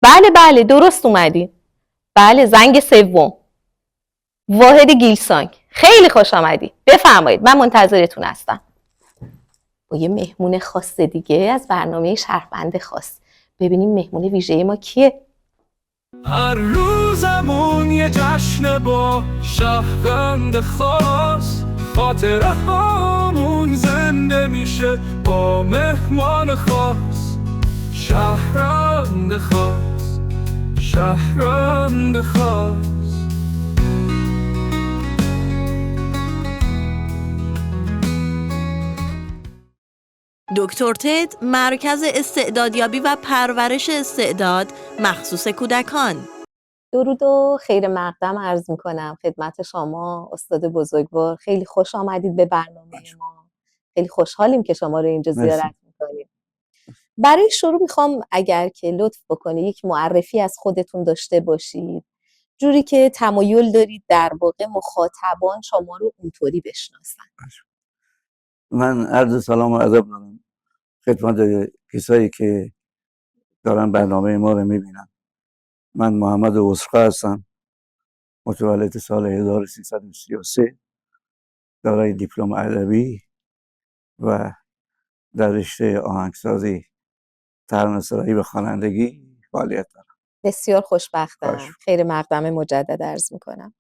بله بله درست اومدی. بله زنگ سوم. واحد گیلسانگ. خیلی خوش آمدی. بفرمایید من منتظرتون هستم. با یه مهمون خاص دیگه از برنامه شهروند خاص. ببینیم مهمون ویژه ما کیه؟ هر روزمون یه جشن با شهروند خاص، خاطره هامون زنده میشه با مهمان خاص. شهروند خاص، شهروند خاص. دکتر تد، مرکز استعدادیابی و پرورش استعداد مخصوص کودکان. درود و خیر مقدم عرض میکنم خدمت شما استاد بزرگوار. خیلی خوش آمدید به برنامه ما. خیلی خوشحالیم که شما رو اینجا مرسی. زیارت میکنیم. برای شروع میخوام اگر که لطف بکنید یک معرفی از خودتون داشته باشید، جوری که تمایل دارید در واقع مخاطبان شما رو اونطوری بشناسن. من عرض سلام و ادب دارم خدمت کسایی که دارن برنامه ما رو میبینن. من محمد اسقا هستم، متولد سال 1333، دارای دیپلم ادبی و در رشته آهنگسازی، ترانه‌سرایی و خوانندگی فعالیت دارم. بسیار خوشبختم. خواهش. خیر مقدم مجدد عرض میکنم.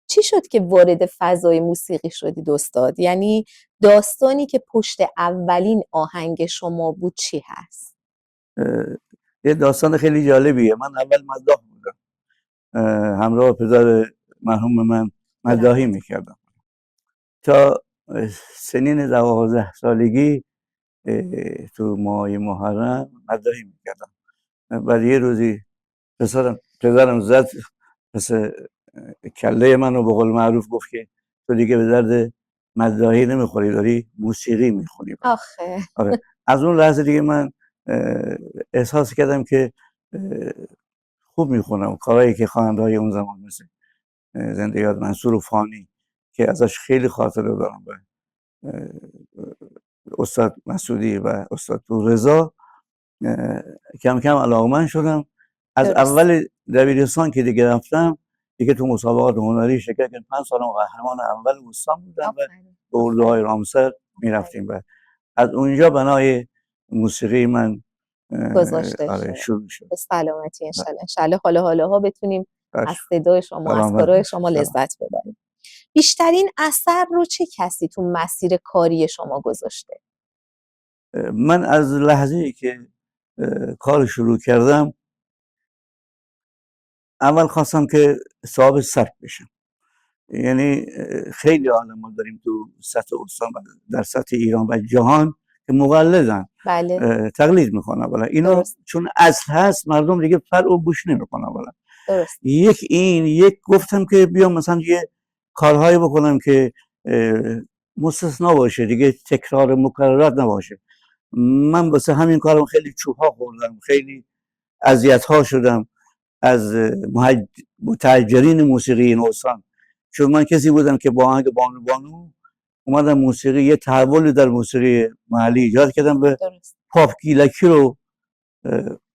چی شد که وارد فضای موسیقی شدید استاد؟ یعنی داستانی که پشت اولین آهنگ شما بود چی هست؟ یه داستان خیلی جالبیه. من اول مداح بودم، همراه پدر مرحوم من مداحی میکردم تا سنین 12 سالگی. تو ماه محرم مداحی میکردم. بعد یه روزی پدرم زد پس کله منو، به قول معروف گفت که تو دیگه به درد مداحی نمیخوری، داری موسیقی میخونی. آخه آره. از اون لحظه دیگه من احساس کردم که خوب میخونم. کارهایی که خواننده های اون زمان مثل زنده یاد منصور و فانی که ازش خیلی خاطره دارم، و استاد مسعودی و استاد رضا، کم کم علاقمند شدم. از درست. اول دبیرستان که دیگه رفتم، دیگه تو مسابقات هنری شرکت کردم. 5 سالم قهرمان اول استان بودم و آفرین. به اردوهای رامسر میرفتیم و از اونجا بنای موسیقی من گذاشته آره شد. شروع شد. به سلامتی انشالله. انشالله حالا بتونیم از باش. صدای شما، از سلامت کارهای باش. شما سلام. لذت ببریم. بیشترین اثر رو چه کسی تو مسیر کاری شما گذاشته؟ من از لحظه‌ای که کار شروع کردم، اول خواستم که صاحب ثبت بشم. یعنی خیلی آدم ما داریم تو سطح استان و در سطح ایران و جهان که مقلدن، بله تقلید میکنن. بالا اینا درست چون اصل هست، مردم دیگه فرع و گوش نمیکنن. بالا درست. یک گفتم که بیام مثلا یه کارهایی بکنم که مستثنا باشه، دیگه تکرار مکررات نباشه. من واسه همین کارم خیلی چوب‌ها خوردم، خیلی اذیت‌ها شدم از متاجرین موسیقی این استان. چون من کسی بودم که با آهنگ بانو اومدم موسیقی، یه تحولی در موسیقی محلی ایجاد کردم، به درست. پاپ گیلکی رو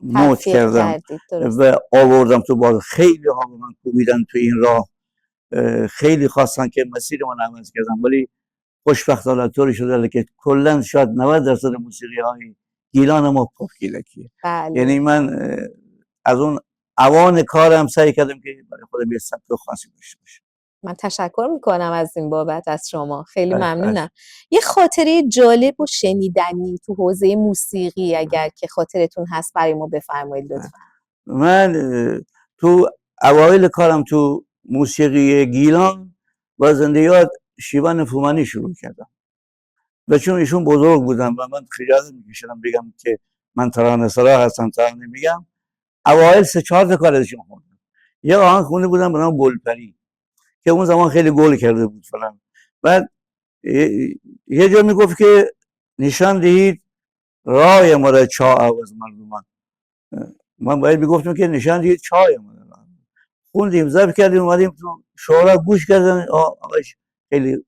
مد تلفیق کردم کردید. درست. و آوردم تو باز. خیلی ها به من کوبیدن تو این راه، خیلی خواستن که مسیر من عوض کردم، ولی خوشبختانه طوری شده که کلا شاید 90% موسیقی های گیلان ما پاپ گیلکیه. بله. یعنی من از اون اوان کارم سعی کردم که برای خودم یه سبک خاصی داشته باشه. من تشکر میکنم از این بابت از شما. خیلی باش. ممنونم. یه خاطره جالب و شنیدنی تو حوزه موسیقی اگر که خاطرتون هست برای ما بفرمایید لطفا. من تو اوایل کارم تو موسیقی گیلان با زنده یاد شیوان فومنی شروع کردم و چون ایشون بزرگ بودن و من خجالت میکشیدم بگم که من ترانه سرا هستم، ترانه میگم. اوایل 3-4 تا کار ازشون خوندم. یه آهنگ خونده بودم به نام گلپری که اون زمان خیلی گل کرده بود فلان. بعد یه جا میگفت که نشان دهید رای ما چا عوض مردمان. من باید میگفتم که نشان دهید چای ما. خوندیم، ضبط کردیم، اومدیم تو شعرا گوش کردن. آقاش خیلی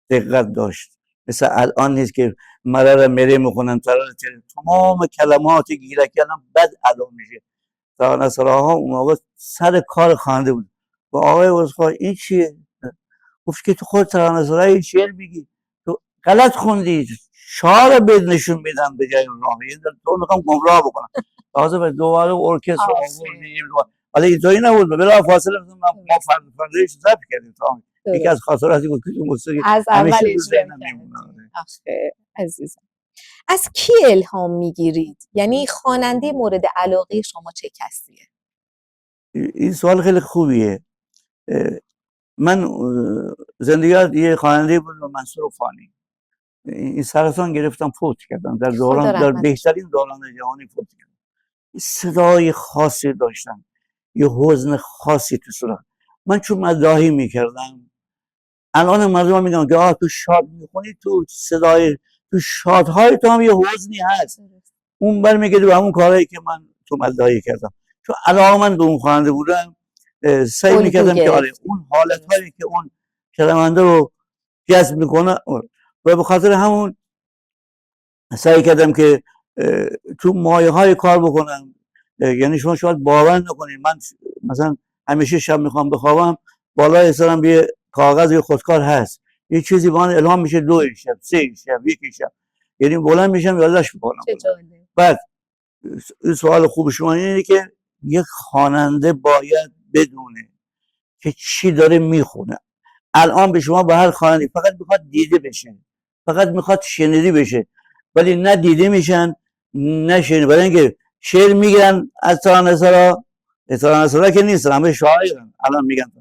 دقت داشت. مثل الان نیست که مرر مره میخونن تمام کلمات گیلکی الان بد ادا میشه. ترانه‌سراها اون موقع سر کار خواننده بود. و آقای عذرخواه این چیه؟ گفت که تو خود ترانه‌سرای شعر میگی، تو غلط خوندی، شعار بد نشون میدم به جای راهی، تو میخوام گمراه بکنم. تازه به دوباره ارکستر آوردیم، ولی اینطوری نبود. بلا فاصله ما فردایش ضبط کردیم. یکی از خاطراتی بود که تو موسیقی از همیشه اول تو اجرا ذهنم کردی. میمونه. آخه عزیزم، از کی الهام میگیرید؟ یعنی خواننده مورد علاقه شما چه کسیه؟ این سوال خیلی خوبیه. من زندگیات یه خواننده بود و منصور فانی، این سرطان گرفتم، فوت کردم در خدا دوران، در رحمتش بهترین دوران جهانی فوت کردم. صدای خاصی داشتن، یه حزن خاصی تو صورت. من چون مداحی میکردم، الان مردم میگن که تو شاد میخونی، تو صدای، تو شادهای تو هم یه حزنی هست. اون برمیگرده به همون کارهایی که من تو مداحی کردم. چون علاقه من به اون خواننده بودم، سعی میکردم که آره اون حالتهایی که اون شنونده رو جذب میکنه، و به خاطر همون سعی کردم که تو مایه های کار بکنم. یعنی شما شاید باور نکنید، من مثلا همیشه شب میخوام بخوابم، بالای سرم یه کاغذ یه خودکار هست، یه چیزی به من الهام میشه، 2 شب، 3 شب، 1 شب، یعنی بلند میشم یادداشت میکنم. بعد سوال خوب شما اینه که یک خواننده باید بدونه که چی داره میخونه. الان به شما به هر خواننده فقط میخواد دیده بشه، فقط میخواد شنیده بشه، ولی نه دیده میشن نه شنیده. برای اینکه شعر میگیرن از ترانه‌سرا که نیستن، همه شاعرن. الان میگن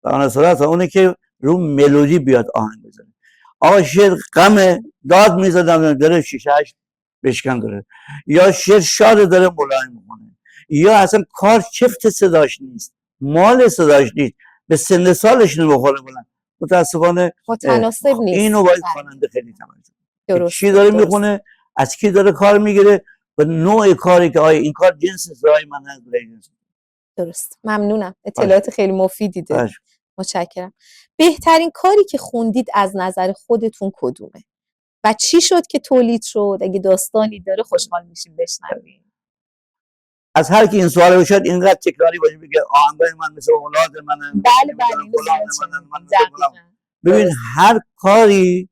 ترانه‌سرا تا اونه که رو ملودی بیاد آهنگ بزنه. آقا شعر غم داد میزدن داره 6 8 بشکن داره، یا شعر شاد داره ملایم میکنه، یا اصلا کار چفت صداش نیست، مال صداش نیست، به سن سالش نمیخوره بلند. متاسفانه متناسب نیست. اینو باید خواننده خیلی توجه درست. چی داره میخونه، از کی داره کار میگیره و نوع کاری که آیا این کار جنس صدای من هست. درست. ممنونم، اطلاعات خیلی مفیدی دارید. متشکرم. بهترین کاری که خوندید از نظر خودتون کدومه و چی شد که تولید شد؟ اگه داستانی داره خوشحال میشیم بشنویم. از هر کی این سوال بشه اینقدر تکراری باشه بگه آهنگای من مثل اولاد منن. بله ببین هر کاری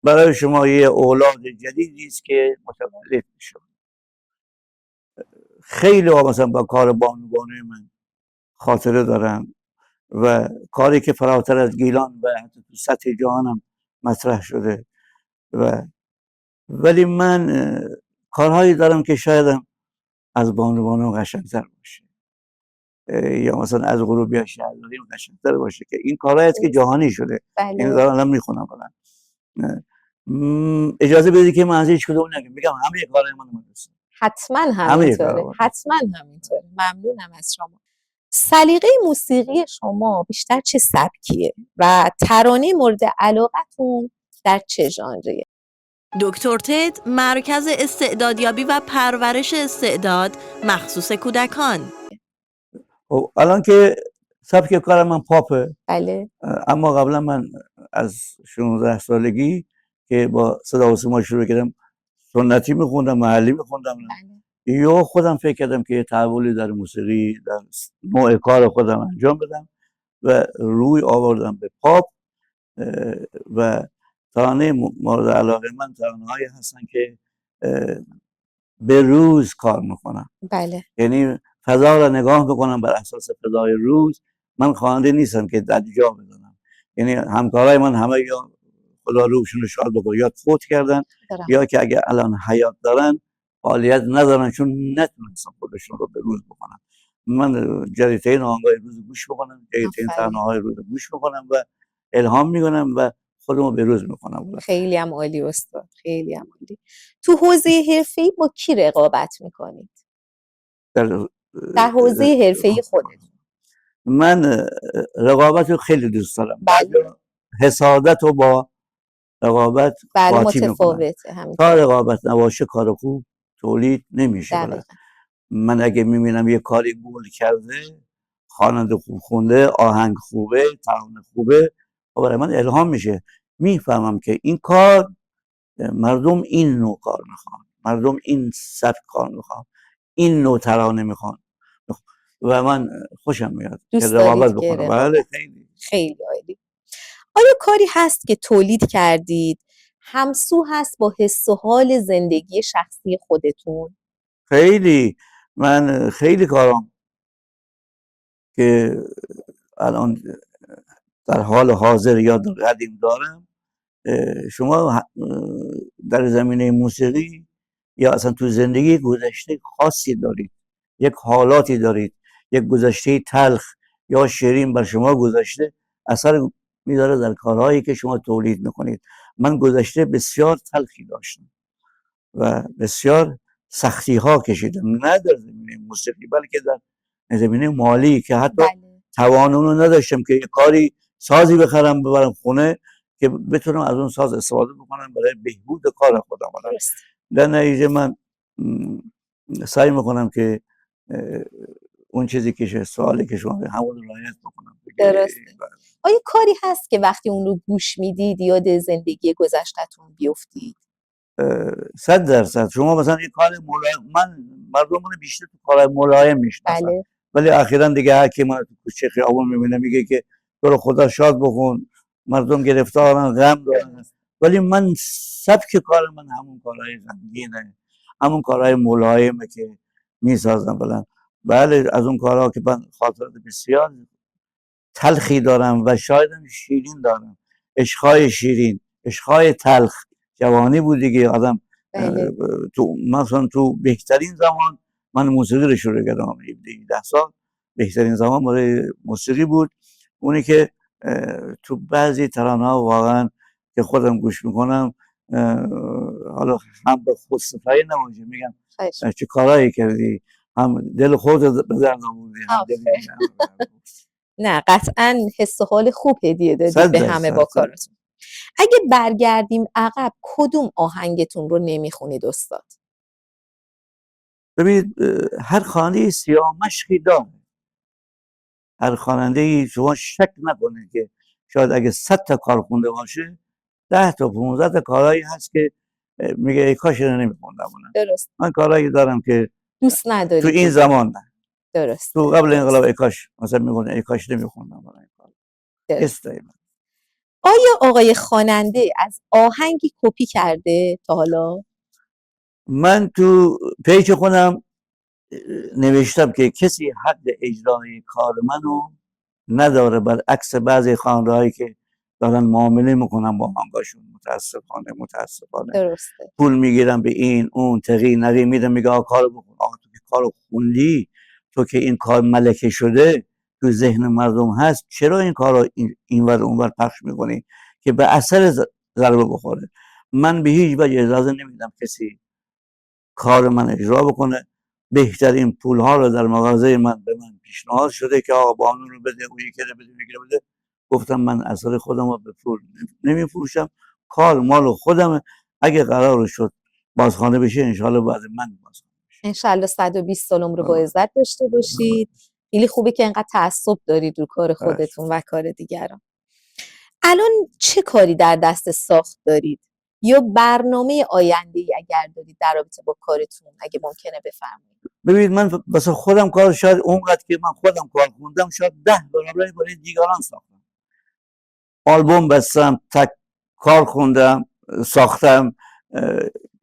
برای شما یه اولاد جدیدی است که متولد میشه. خیلی ها مثلا با کار بانوی من خاطره دارم و کاری که فراتر از گیلان و حتی تو سطح جهانم مطرح شده، ولی من کارهایی دارم که شایدم از بانو قشنگتر باشه، یا مثلا از غروبی شهرداری قشنگتر باشه، که این کارهایی است که جهانی شده. این دارم الان میخونم. اجازه بدید که من از هیچ کدوم نگم، میگم همه کارهای من دوست. حتما همینطوره. حتما همینطوره. ممنونم از شما. سلیقه موسیقی شما بیشتر چه سبکیه و ترانه مورد علاقتون در چه ژانریه؟ دکتر تد، مرکز استعدادیابی و پرورش استعداد مخصوص کودکان. الان که سبک کار من پاپه. بله. اما قبلا من از 16 سالگی که با صدا و سیما شروع کردم، سنتی میخوندم، محلی میخوندم. یا خودم فکر کردم که یه تحولی در موسیقی، در نوع کار خودم انجام بدم و روی آوردم به پاپ. و ترانه مورد علاقه من ترانه‌هایی هستن که به روز کار میکنم. بله. یعنی فضا را نگاه بکنم بر اساس فضای روز. من خواننده نیستم که دجا بزنم. یعنی همکارای من همه یا خدا روحشون رو شاد بکنه یا فوت کردن یا که اگه الان حیات دارن فعالیت ندارن چون نتونستن خودشون رو به روز بکنن. من جدیدترین آهنگای روز گوش میکنم، جدیدترین ترانه‌های روز گوش میکنم و الهام میکنم و خودمو به روز میکنم. خیلی هم عالی استاد، خیلی هم عالی. تو حوزه حرفه‌ای با کی رقابت میکنید؟ در حوزه حرفه‌ای خودتون. من رقابت رو خیلی دوست دارم. حسادت رو با رقابت قاطی میکنم. تا رقابت نباشه کار خوب تولید نمیشه. من اگه میبینم یه کاری گل کرده، خواننده خوب خونده، آهنگ خوبه، ترانه خوبه، برای من الهام میشه. میفهمم که این کار مردم این نوع کار میخوان، مردم این سبک کار میخوان، این نوع ترانه میخوان. و من خوشم میاد که دوست رقابت دارید که بکنم. رقابت؟ بله خیلی. خیلی عالی. آیا کاری هست که تولید کردید همسو هست با حس و حال زندگی شخصی خودتون؟ خیلی من خیلی کارام که الان در حال حاضر یا در قدیم دارم، شما در زمینه موسیقی یا اصلا تو زندگی گذشته خاصی دارید، یک حالاتی دارید، یک گذشته تلخ یا شیرین بر شما گذشته اثر میذاره در کارهایی که شما تولید میکنید. من گذشته بسیار تلخی داشتم و بسیار سختی ها کشیدم، نه در زمینه موسیقی بلکه در زمینه مالی، که حتی بله. توان اونو نداشتم که یه کاری سازی بخرم ببرم خونه که بتونم از اون ساز استفاده بکنم برای بهبود کار خودم. درست. در نتیجه من سعی میکنم که اون چیزی که سوالی که شما همون رعایت بکنم. درسته. آیا کاری هست که وقتی اون رو گوش میدید یاد زندگی گذشته‌تون بیفتید؟ 100%. شما مثلا این کار ملایم، من مردم رو بیشتر تو کار ملایم میشناسم، بله. ولی اخیرا دیگه هر کی من تو کوچه خیابون میبینه میگه که تو رو خدا شاد بکن، مردم گرفتارن، غم دارن. ولی من سبک کار من همون کارهای غمگینه، همون کارهای ملایمه که میسازم. بله از اون کارها که من خاطرات بسیار تلخی دارم و شاید شیرین دارم، عشقای شیرین، عشقای تلخ. جوانی بود دیگه آدم. بله. تو مثلا تو بهترین زمان من موسیقی رو شروع کردم 17 سال. بهترین زمان برای موسیقی بود اونی که تو بعضی ترانه ها واقعا که خودم گوش میکنم، حالا هم به خود ستایی نماشه میگم چه کارایی کردی، هم دل خود به درد آوردی، هم دل نه قطعا حس و حال خوب هدیه دادید به همه با کارتون. اگه برگردیم عقب کدوم آهنگتون رو نمیخونید استاد؟ ببینید هر خواننده سیاه مشقی داره، هر خواننده شما شک نکنید که شاید اگه 100 تا کار خونده باشه 10 تا 15 تا کارهایی هست که میگه ای کاش رو نمیخوندم. درست. من کارهایی دارم که دوست ندارید تو این زمان نه. درست. تو قبل انقلاب ای کاش مثلا میگن ای کاش نمیخوندم برای این کار. درست. آیا آقای خواننده از آهنگی کپی کرده تا حالا؟ من تو پیج خودم نوشتم که کسی حق اجرای کار منو نداره، برعکس بعضی خواننده‌هایی که دارن معامله میکنن با آهنگاشون. متاسفانه درسته. پول میگیرن به این اون تقی نقی میدن، میگه آقا کارو بکن. آقا تو که کارو خوندی، تو که این کار ملکه شده تو ذهن مردم هست، چرا این کارو اینور اونور پخش میکنی که به اثر ضربه بخوره؟ من به هیچ وجه اجازه نمیدم کسی کار من اجرا بکنه. بهترین پول ها رو در مغازه من به من پیشنهاد شده که آقا بانو رو بده، اون یکی رو بده. گفتم من اثر خودم رو به پول نمیفروشم، کار مال خودمه. اگه قرار شد بازخوانه بشه انشالله بعد من بازخوانه بشه. انشالله 120 سال عمر با عزت داشته باشید. خیلی خوبه که اینقدر تعصب دارید رو کار خودتون و کار دیگران. الان چه کاری در دست ساخت دارید یا برنامه آینده‌ای اگر دارید در رابطه با کارتون اگه ممکنه بفرمایید؟ ببینید من واسه خودم کار، شاید اونقدر که من خودم کار خوندم شاید 10 برابر برای دیگران ساختم. آلبوم بستم، تک کار خوندم، ساختم،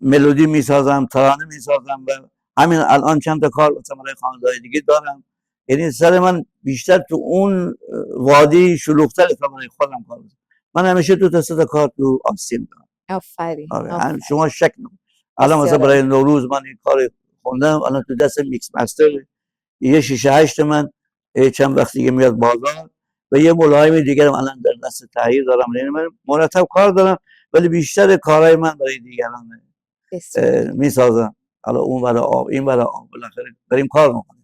ملودی میسازم، ترانه میسازم و همین الان چند تا کار واسه برای خواننده‌های دیگه دارم. یعنی سر من بیشتر تو اون وادی شلوغ‌تر تا برای خودم کار بزنم. من همیشه تو تا کار تو آستین دارم. آفرین. شما شک نکنید. الان مثلا برای نوروز من این کار خوندم، الان تو دست میکس مستر یه 6-8 من چند وقت دیگه میاد بازار و یه ملایم دیگر الان در دست تهیه دارم. یعنی من مرتب کار دارم ولی بیشتر کارهای من برای دیگران میسازم. حالا اون برای آب این برای آب، بالاخره داریم کار میکنیم.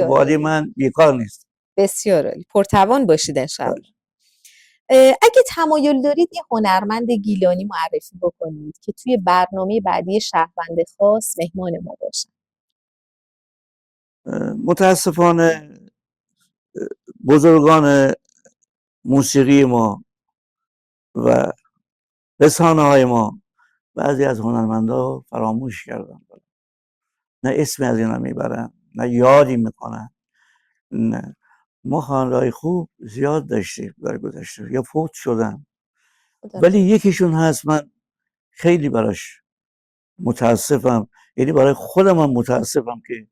وادی من بیکار نیست. بسیار عالی. پرتوان باشید انشالله. اگه تمایل دارید یه هنرمند گیلانی معرفی بکنید که توی برنامه بعدی شهروند خاص مهمان ما باشن. متاسفانه بزرگان موسیقی ما و رسانه های ما بعضی از هنرمندا فراموش کردن، نه اسم از اینا میبرن نه یادی میکنن. نه، ما خانواده خوب زیاد داشتیم در گذشته، یا فوت شدن، ولی یکیشون هست من خیلی براش متاسفم، یعنی برای خودم هم متاسفم که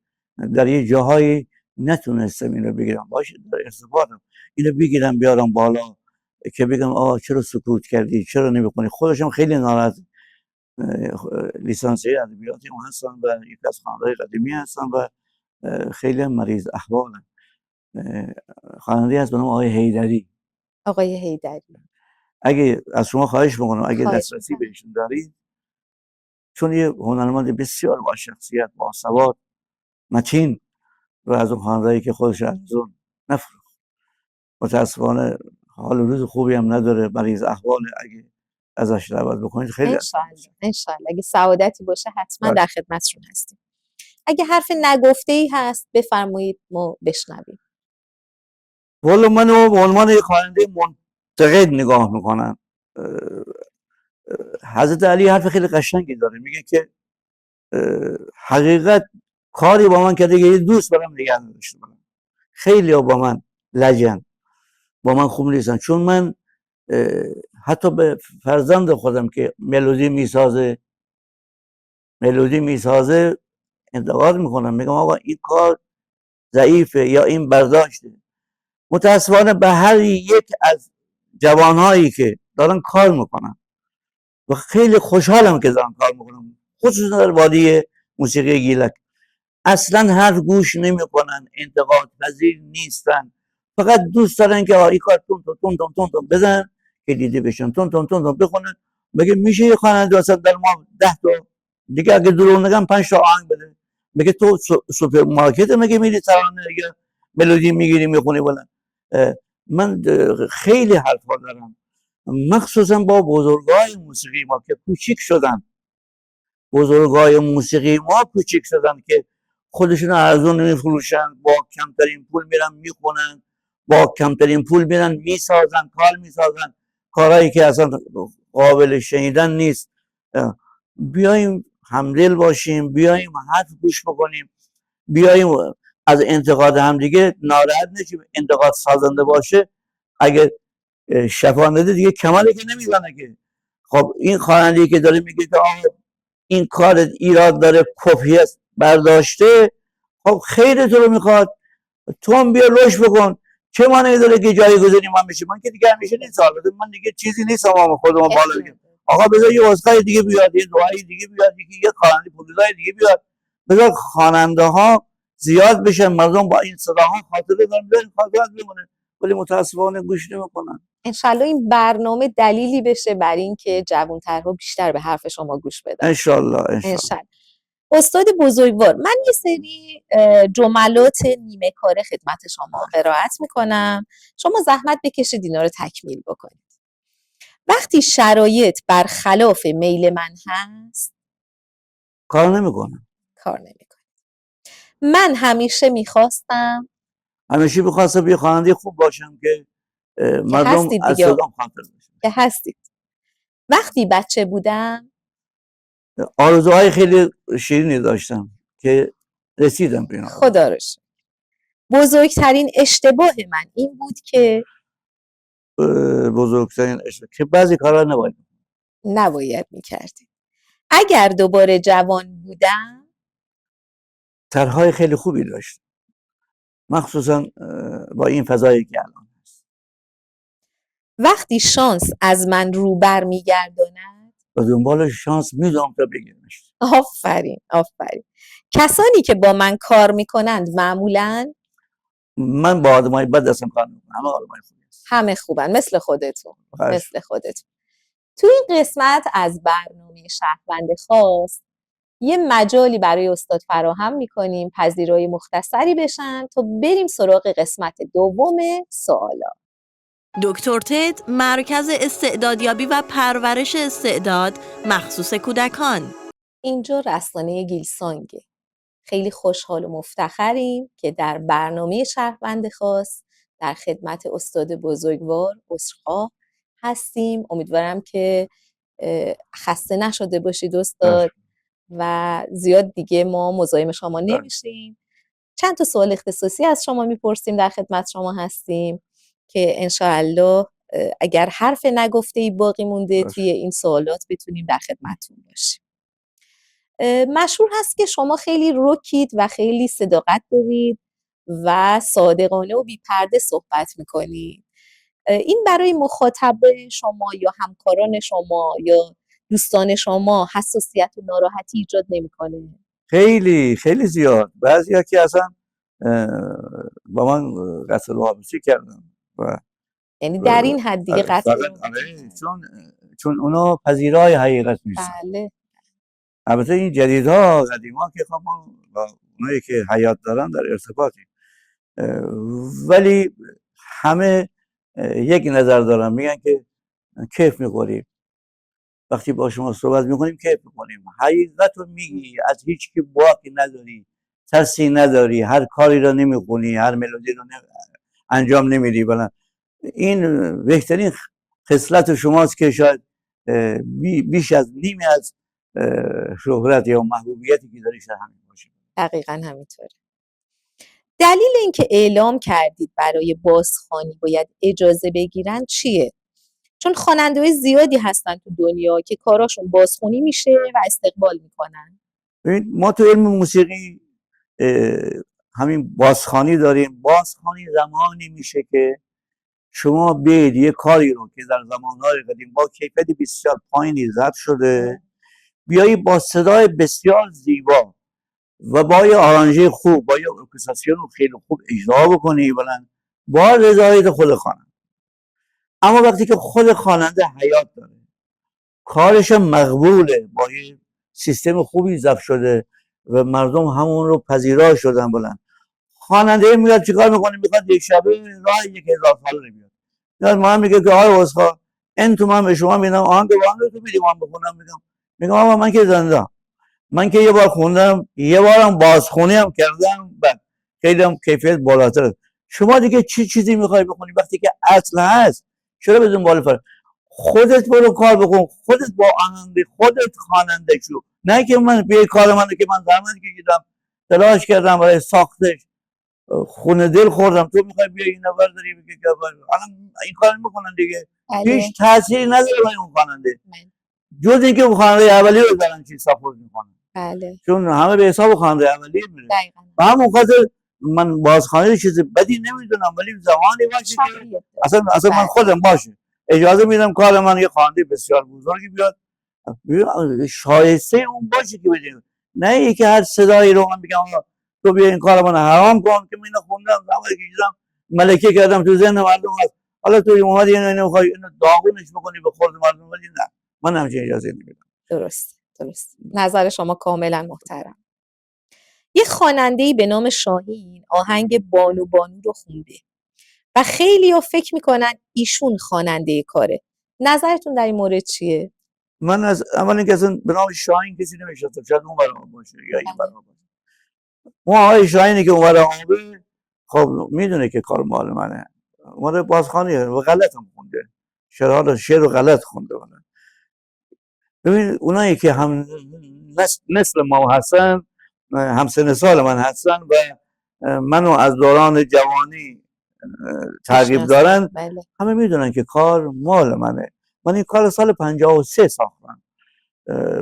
در یه جاهایی نتونستم اینو بگیرم، باشه در ارتباطم اینو بگیرم بیارم بالا که بگم چرا سکوت کردی، چرا نمیخونی. خودشم خیلی ناراحت، لیسانسی ادبیاتی هم هستن و یک از خانواده قدیمی هستن و خیلی مریض احوالن. خواننده هست به نام آقای حیدری. آقای حیدری، اگه از شما خواهش میکنم اگه خواهش دسترسی می‌کنم. بهشون دارید، چون یه هنرمند بسیار با شخصیت، با سواد، متین، و از اون خانواده که خودش از اون نفروخت. متاسفانه حال و روز خوبی هم نداره، مریض احوال. اگه ازش دعوت بکنید خیلی انشالله اگه سعادتی باشه حتما بله. در خدمتتون هستیم. اگه حرف نگفته‌ای هست بفرمایید ما بشنویم. والا منو به عنوان یک خواننده منتقد نگاه میکنن. حضرت علی حرف خیلی قشنگی داره، میگه که حقیقت کاری با من کرده که یه دوست برم نگه نداشته باشم. خیلی با من لجن، با من خوب نیستن، چون من حتی به فرزند خودم که ملودی میسازه انتقاد میکنم، میگم آقا این کار ضعیفه یا این برداشته. متاسفانه به هر یک از جوانهایی که دارن کار میکنن و خیلی خوشحالم که دارن کار میکنن، خصوصا در وادی موسیقی گیلک، اصلا حرف گوش نمیکنن، انتقاد پذیر نیستن، فقط دوست دارن که این کار تون تون تون تون تون بزن که دیده بشن، تون تون تون تون بخونن. میگه میشه یه خواننده واسه در ما 10 تا دیگه اگه دروغ نگم 5 تا آهنگ بده. میگه تو سوپرمارکت میگه میری ترانه دیگه ملودی میگیری میخونی بلند. من خیلی حرفا دارم، مخصوصا با بزرگای موسیقی ما که کوچیک شدن. بزرگای موسیقی ما کوچیک شدن که خودشون ارزون نمیفروشن، با کمترین پول میرن میخونن، با کمترین پول میرن میسازن، کار میسازن، کارهایی که اصلا قابل شنیدن نیست. بیایم همدل باشیم، بیایم حرف گوش بکنیم، بیایم از انتقاد همدیگه ناراحت نشیم. انتقاد سازنده باشه، اگه شفا نده دیگه کماله که نمیزنه که. خب این خواننده‌ای که داره میگه که این کار ایراد داره، کپی است، برداشته، خب خیر تو رو میخواد، تو هم بیا روش بکن، چه معنی داره که جایگزینی من بشه؟ من که دیگه همیشه نیست، من دیگه چیزی نیستم خودم بالا بگم. آقا بذار یه واسطه دیگه بیاد، یه دعایی دیگه بیاد، یه خواننده پولدار دیگه بیاد، بذار خواننده ها زیاد بشن، مردم با این صداها خاطره دارن، خاطرت بمونه، ولی متاسفانه گوش نمیکنن. انشالله این برنامه دلیلی بشه برای اینکه جوانترها بیشتر به حرف شما گوش بدن. انشالله. استاد بزرگوار، من یه سری جملات نیمه کاره خدمت شما قرائت میکنم، شما زحمت بکشید اینا رو تکمیل بکنید. وقتی شرایط برخلاف میل من هست کار نمیکنم. من همیشه میخواستم یه خواننده خوب باشم که مردم از صدام خاطر باشن. که هستید. وقتی بچه بودم آرزوهای خیلی شیرینی داشتم که رسیدم به اینا. خدا رو شکر. بزرگترین اشتباه من این بود که که بعضی کارا نباید میکردید. اگر دوباره جوان بودم طرحهای خیلی خوبی داشتم، مخصوصا با این فضایی که الان هست. وقتی شانس از من رو بر میگرداند و دنبال شانس میدونم تا بگیرمش. آفرین. کسانی که با من کار میکنند معمولاً من با آدمای بد اصلا کار نمیکنم، همه آدمای خوبی هست، همه خوبن، مثل خودتون. تو این قسمت از برنامه شهروند خاص یه مجالی برای استاد فراهم میکنیم پذیرای مختصری بشن تا بریم سراغ قسمت دوم سوالا. دکتر تد، مرکز استعدادیابی و پرورش استعداد مخصوص کودکان. اینجا رسانه گیلسانگه. خیلی خوشحال و مفتخریم که در برنامه شهروند خاص در خدمت استاد بزرگوار عذرخواه هستیم. امیدوارم که خسته نشده باشید استاد و زیاد دیگه ما مزاحم شما نمیشیم. چند تا سوال اختصاصی از شما میپرسیم، در خدمت شما هستیم که انشاءالله اگر حرف نگفته‌ای باقی مونده باشه. توی این سوالات بتونیم در خدمتتون باشیم. مشهور هست که شما خیلی رکید و خیلی صداقت دارید و صادقانه و بی‌پرده صحبت میکنید. این برای مخاطب شما یا همکاران شما یا دوستان شما حساسیت و ناراحتی ایجاد نمیکنه؟ خیلی خیلی زیاد. بعضیا که اصلا با من قطع رابطه کردن و یعنی در این حد دیگه قطع فقط چون اونا پذیرای حقیقت نیستن. بله. البته این جدیدها قدیما که خب ما با اونایی که حیات دارن در ارتباطیم، ولی همه یک نظر دارن، میگن که کیف میکنیم وقتی با شما صحبت میکنیم، کیف میکنیم، حقیقت رو میگی، از هیچ کی باکی نداری، ترسی نداری، هر کاری رو نمیخونی، هر ملودی رو انجام نمیدی. بلند این بهترین خصلت شماست که شاید بیش از نیمی از شهرت یا محبوبیتی که داری شاید همین باشه. دقیقاً همینطوره. دلیل اینکه اعلام کردید برای بازخوانی باید اجازه بگیرن چیه؟ چون خواننده‌های زیادی هستن تو دنیا که کاراشون بازخوانی میشه و استقبال میکنن. ما تو علم موسیقی همین بازخوانی داریم. بازخوانی زمانی میشه که شما بیاید یه کاری رو که در زمانهای قدیم با کیفیت بسیار پایینی ضبط شده، بیایی با صدای بسیار زیبا و با یه آرانژه خوب، با یه ارکستراسیون خیلی خوب اجرا بکنی، بلند با رضایت خود خواننده. اما وقتی که خود خواننده حیات داره، کارش مقبوله، با یه سیستم خوبی ضبط شده و مردم همون رو پذیرا شدن، بلند خواننده میاد چیکار میکنه؟ میخواد یک شبه راه 1000 ساله بیاد. یاد ما میگه که آقای اسخا این تو من به شما میدم آهنگ تو میدی من بخونم. میگم آقا من که زنده، من که یه بار خوندم، یه بارم بازخونی هم کردم، بعد خیلی هم کیفیت بالاتره. شما دیگه چیزی میخوای بخونی وقتی که اصل هست؟ چرا بدون بالا فرق؟ خودت برو کار بکن، خودت با آهنگ خودت خواننده شو، نه که من به کار منو که من زحمت کشیدم تلاش کردم برای ساختش، خونه دل خوردم، تو میخوای بیا این نفر داری بگی که الان این کار میکنن دیگه. هیچ تأثیری نداره برای اون خواننده، جز اینکه اون خواننده اولی رو دارن چیز ساپورت میکنن. بله. چون همه به حساب خواننده اولی میره. و همون خاطر من بازخوانی چیز بدی نمیدونم، ولی زمانی باشه که اصلا من خودم باشه اجازه میدم کار من یه خواننده بسیار بزرگی بیاد، شایسته اون باشه که بدیم، نه ای که هر صدایی رو من بگم تو بیا این کار من حرام کن که من خوندم زمانی که دیدم ملکه کردم تو ذهن مردم هست، حالا تو اومدی اینو میخوای اینو داغونش بکنی به خورد مردم، ولی نه، من همچین اجازه نمیدم. درست. نظر شما کاملا محترم. یه خواننده‌ای به نام شاهین آهنگ بانو بانو رو خونده و خیلی‌ها فکر میکنن ایشون خواننده کاره. نظرتون در این مورد چیه؟ من از اول اینکه اصلا به نام شاهین کسی نمیشناسم، شاید اون برام باشه یا این برام باشه. اون آقای شاهینی که اون برام خب میدونه که کار مال منه، مال بازخوانی و غلط هم خونده، شعر رو غلط خونده. ببین اونایی که هم نسل ما هستن، هم سن سال من هستن و منو از دوران جوانی تعقیب دارن، بله. همه میدونن که کار مال منه. من این کار سال 53 ساختم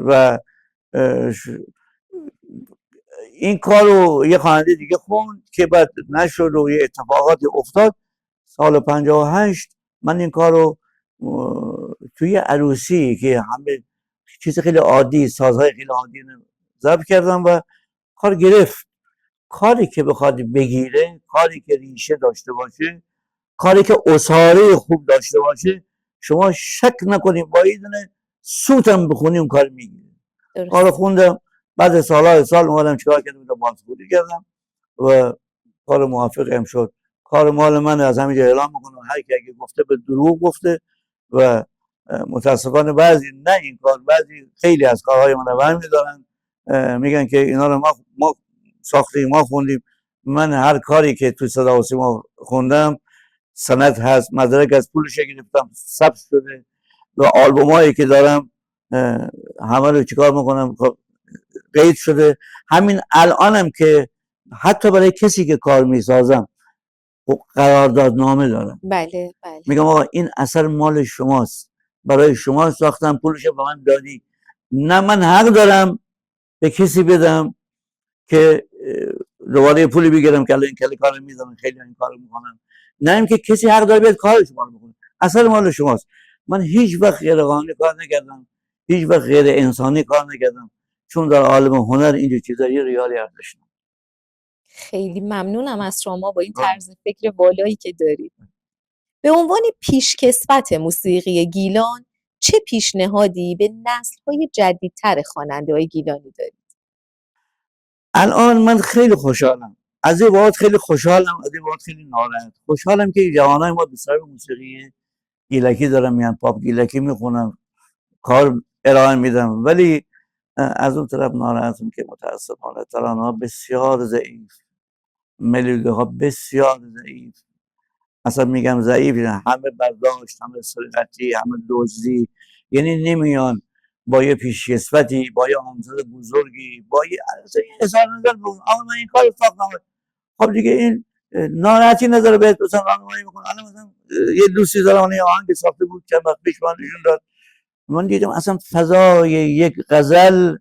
و این کار رو یه خواننده دیگه خوند که بعد نشد و یه اتفاقاتی افتاد. سال 58 من این کار رو توی عروسی که همه چیز خیلی عادی، سازهای خیلی عادی ضبط کردم و کار گرفت. کاری که بخواد بگیره، کاری که ریشه داشته باشه، کاری که اصاره خوب داشته باشه، شما شک نکنید با یه دونه سوتم بخونی اون کار میگیره. کار خوندم، بعد سال اومدم چیکار کردم؟ بازخوانی کردم و کار موفقی هم شد. کار مال من از همینجا اعلام میکنم، هر کی اگه گفته به دروغ گفته و متاسفانه بعضی نه این کار، بعضی خیلی از کارهای من رو برمی‌دارن، میگن که اینا رو ما ساختیم، ما خوندیم. من هر کاری که تو صدا و سیما خوندم سند هست، مدرک از پولش گرفتم، ثبت شده و آلبومایی که دارم همه رو چیکار میکنم، قید شده. همین الانم که حتی برای کسی که کار میسازم قراردادنامه دارم، بله بله. میگم آقا این اثر مال شماست، برای شما ساختم، پولش به من دادی، نه من حق دارم به کسی بدم که دوباره پولی بگیرم که الان این کارو میذارم، خیلی این کارو میکنم، نه اینکه کسی حق داره بیاد کار شما رو بکنه، اثر مال شماست. من هیچ وقت غیر قانونی کار نکردم، هیچ وقت غیر انسانی کار نکردم، چون در عالم هنر اینجور چیزا یه ریالی ارزش نداره. خیلی ممنونم از شما با این طرز فکر والایی که دارید. به عنوان پیشکسوت موسیقی گیلان چه پیشنهادی به نسل‌های جدیدتر خواننده‌های گیلانی دارید؟ الان من خیلی خوشحالم، از این بابت خیلی خوشحالم، از این بابت خیلی ناراحت. خوشحالم که جوانای ما بسیار موسیقی گیلکی دارن میان، پاپ گیلکی میخونن، کار ارائه میدم، ولی از اون طرف ناراحتم که متاسفانه ترانه‌ها بسیار ضعیف، ملودی‌ها بسیار ضعیف، اصلا میگم ضعیف، همه برداشت، همه سرقتی، همه دزدی، یعنی نمیان با یه پیشکسوتی، با یه آموزش بزرگی، با یه اظهار نظر بگن آقا من این کار ساختم. خب دیگه این ناراحتی نداره بهت مثلا راهنمایی میکنه. الان مثلا یه دوستی دارم یه آهنگ ساخته بود چند وقت پیش من نشون داد، من دیدم اصلا فضای یک غزل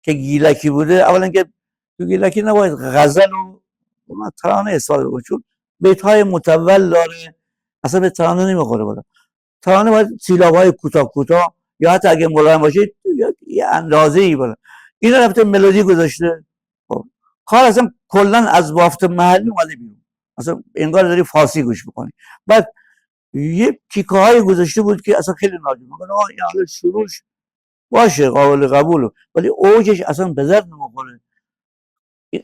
که گیلکی بوده، اولا که تو گیلکی نباید غزل و ترانه استفاده بکنه چون بیت‌های متول داره، اصلا به ترانه نمیخوره. بالا ترانه باید سیلاب‌های کوتاه کوتاه یا حتی اگه ملایم باشه یه اندازه‌ای بالا. این رفته ملودی گذاشته، خب کار اصلا کلا از بافت محلی اومده بیرون، اصلا انگار داری فارسی گوش می‌کنی. بعد یه تیکه‌های گذاشته بود که اصلا خیلی ناجور، میگن آقا این حالا شروعش باشه قابل قبوله ولی اوجش اصلا به درد نمیخوره.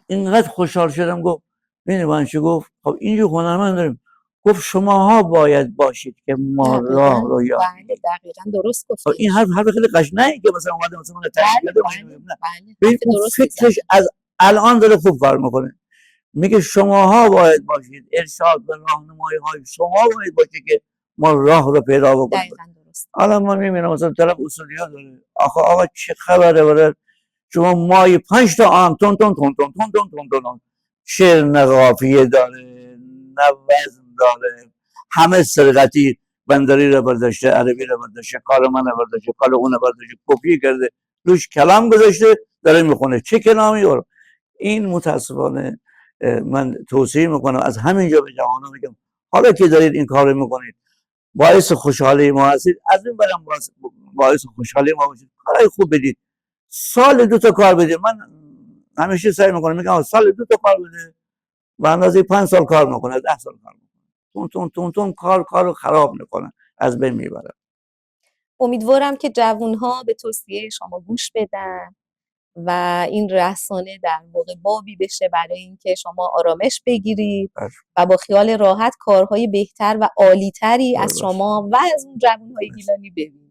اینقدر خوشحال شدم، گفت ببین چه گفت، خب اینجور هنرمند داریم، گفت شماها باید باشید که ما راه رو یاد. بله دقیقاً درست گفتید. این حرف خیلی قشنگه که مثلا اومده مثلا تعریف کرده. ببین فکرش از الان داره خوب کار میکنه، میگه شماها باید باشید، ارشاد و راهنمایی‌های شما باید باشه که ما راه رو پیدا بکنیم. الان ما میبینم مثلا طرف اصولیا داره، آقا چه خبره برای شما مای 5 تا آن تون تون تون تون تون تون تون تون شعر نه قافیه داره نه وزن داره، همه سرقتی، بندری رو برداشته، عربی رو برداشته، کار من رو برداشته، کار اون رو برداشته، کپی کرده، روش کلام گذاشته داره میخونه. چه کلامی رو؟ این متاسفانه من توصیه میکنم از همینجا به جوانان میگم حالا که دارید این کار رو میکنید باعث خوشحالی ما هستید، از این برم باعث خوشحالی ما باشید، کارهای خوب بدید، سال 2 تا کار بدید. من همیشه سعی میکنم میگم سال 2 تا کار بده و اندازه 5 سال کار میکنه، 10 سال کار میکنه، تون کار رو خراب میکنه، از بین میبره. امیدوارم که جوانها به توصیه شما گوش بدن و این رسانه در واقع بابی بشه برای اینکه شما آرامش بگیرید و با خیال راحت کارهای بهتر و عالی‌تری از شما و از اون جوانهای گیلانی ببینید.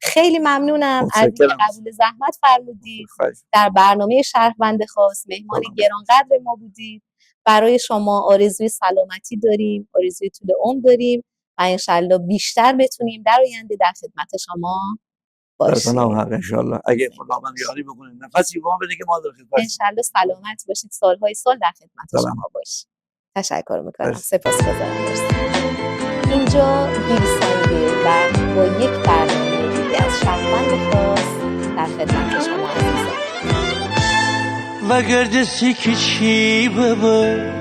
خیلی ممنونم از اینکه قبول زحمت فرمودید، در برنامه شهروند خاص مهمان گرانقدر ما بودید. برای شما آرزوی سلامتی داریم، آرزوی طول عمر داریم و انشالله بیشتر بتونیم در آینده در خدمت شما باشیم. انشالله اگه خدا من یاری بکنه نفسی وام بده که ما در خدمت انشالله سلامت باشید، سالهای سال در خدمت شما باشیم. تشکر میکنم، سپاسگزارم. اینجا گیلسانگه و با یک برنامه دیگه از شهروند خاص در خدمت شما عزیزان. و گردسی که چی ببر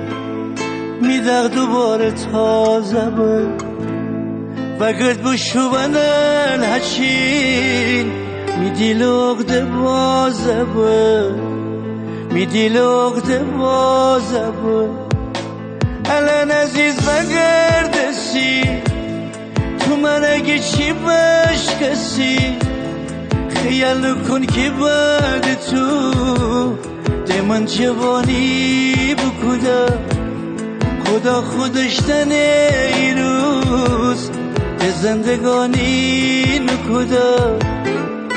میدق دوباره تازه بر و گرد بشو بنن هچین میدی لغده بازه بر میدی لغده بازه بر الان عزیز و گردسی تو من اگه چی باش کسی خیال کن که بعد تو ده من جوانی بکوده خدا خودش تنه ای روز به زندگانی نکوده